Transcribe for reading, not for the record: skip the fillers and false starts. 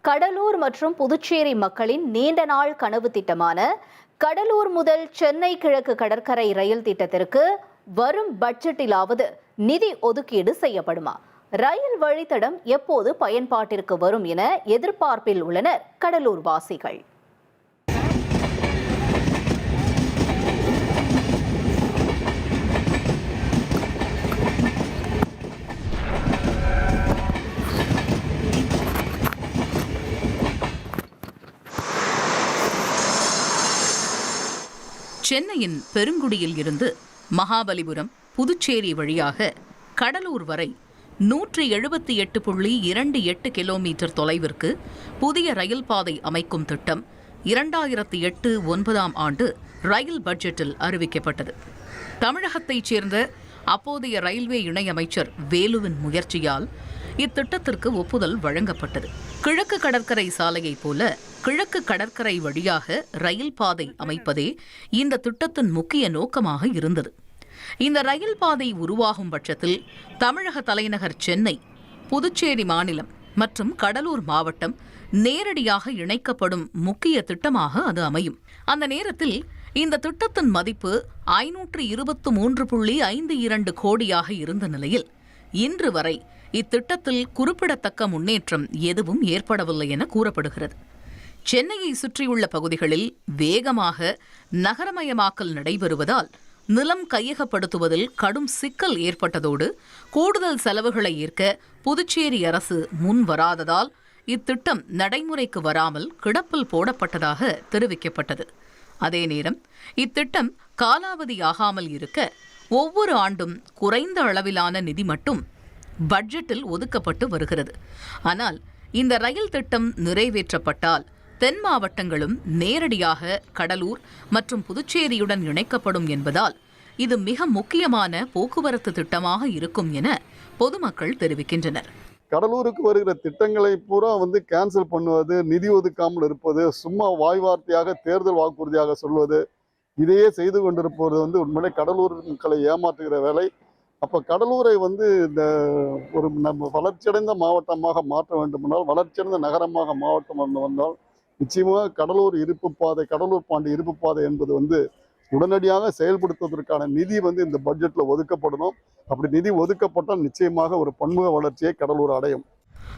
கடலூர் மற்றும் புதுச்சேரி மக்களின் நீண்ட நாள் கனவு திட்டமான கடலூர் முதல் சென்னை கிழக்கு கடற்கரை ரயில் திட்டத்திற்கு வரும் பட்ஜெட்டிலாவது நிதி ஒதுக்கீடு செய்யப்படுமா? ரயில் வழித்தடம் எப்போது பயன்பாட்டிற்கு வரும் என எதிர்பார்ப்பில் உள்ளனர் கடலூர் வாசிகள். சென்னையின் பெருங்குடியில் இருந்து மகாபலிபுரம், புதுச்சேரி வழியாக கடலூர் வரை 178.28 கிலோமீட்டர் தொலைவிற்கு புதிய ரயில் பாதை அமைக்கும் திட்டம் 2008-9 ஆண்டு ரயில் பட்ஜெட்டில் அறிவிக்கப்பட்டது. தமிழகத்தைச் சேர்ந்த அப்போதைய ரயில்வே இணையமைச்சர் வேலுவின் முயற்சியால் இத்திட்டத்திற்கு ஒப்புதல் வழங்கப்பட்டது. கிழக்கு கடற்கரை சாலையைப் போல கிழக்கு கடற்கரை வழியாக ரயில் பாதை அமைப்பதே இந்த திட்டத்தின் முக்கிய நோக்கமாக இருந்தது. இந்த ரயில் பாதை உருவாகும் பட்சத்தில் தமிழக தலைநகர் சென்னை, புதுச்சேரி மாநிலம் மற்றும் கடலூர் மாவட்டம் நேரடியாக இணைக்கப்படும் முக்கிய திட்டமாக அது அமையும். அந்த நேரத்தில் இந்த திட்டத்தின் மதிப்பு 523.52 கோடியாக இருந்த நிலையில் இன்று வரை இத்திட்டத்தில் குறிப்பிடத்தக்க முன்னேற்றம் எதுவும் ஏற்படவில்லை என கூறப்படுகிறது. சென்னையை சுற்றியுள்ள பகுதிகளில் வேகமாக நகரமயமாக்கல் நடைபெறுவதால் நிலம் கையகப்படுத்துவதில் கடும் சிக்கல் ஏற்பட்டதோடு கூடுதல் செலவுகளை ஏற்க புதுச்சேரி அரசு முன் வராததால் இத்திட்டம் நடைமுறைக்கு வராமல் கிடப்பில் போடப்பட்டதாக தெரிவிக்கப்பட்டது. அதே நேரம் இத்திட்டம் காலாவதியாகாமல் இருக்க ஒவ்வொரு ஆண்டும் குறைந்த அளவிலான நிதி மட்டும் பட்ஜெட்டில் ஒதுக்கப்பட்டு வருகிறது. ஆனால் இந்த ரயில் திட்டம் நிறைவேற்றப்பட்டால் தென் மாவட்டங்களும் நேரடியாக கடலூர் மற்றும் புதுச்சேரியுடன் இணைக்கப்படும் என்பதால் இது மிக முக்கியமான போக்குவரத்து திட்டமாக இருக்கும் என பொதுமக்கள் தெரிவிக்கின்றனர். கடலூருக்கு வருகிற திட்டங்களை பூரா கேன்சல் பண்ணுவது, நிதி ஒதுக்காமல் இருப்பது, சும்மா வாய் வார்த்தையாக தேர்தல் வாக்குறுதியாக சொல்வது, இதையே செய்து கொண்டிருப்பது உண்மையிலே கடலூர் மக்களை ஏமாற்றுகிற வேலை. அப்போ கடலூரை இந்த ஒரு நம்ம வளர்ச்சியடைந்த மாவட்டமாக மாற்ற வேண்டுமென்றால், வளர்ச்சியடைந்த நகரமாக மாவட்டம் வந்தால் நிச்சயமாக கடலூர் இருப்பு பாதை, கடலூர் பாண்டி இருப்பு பாதை என்பது உடனடியாக செயல்படுத்துவதற்கான நிதி இந்த பட்ஜெட்டில் ஒதுக்கப்படணும். அப்படி நிதி ஒதுக்கப்பட்டால் நிச்சயமாக ஒரு பன்முக வளர்ச்சியை கடலூர் அடையும்.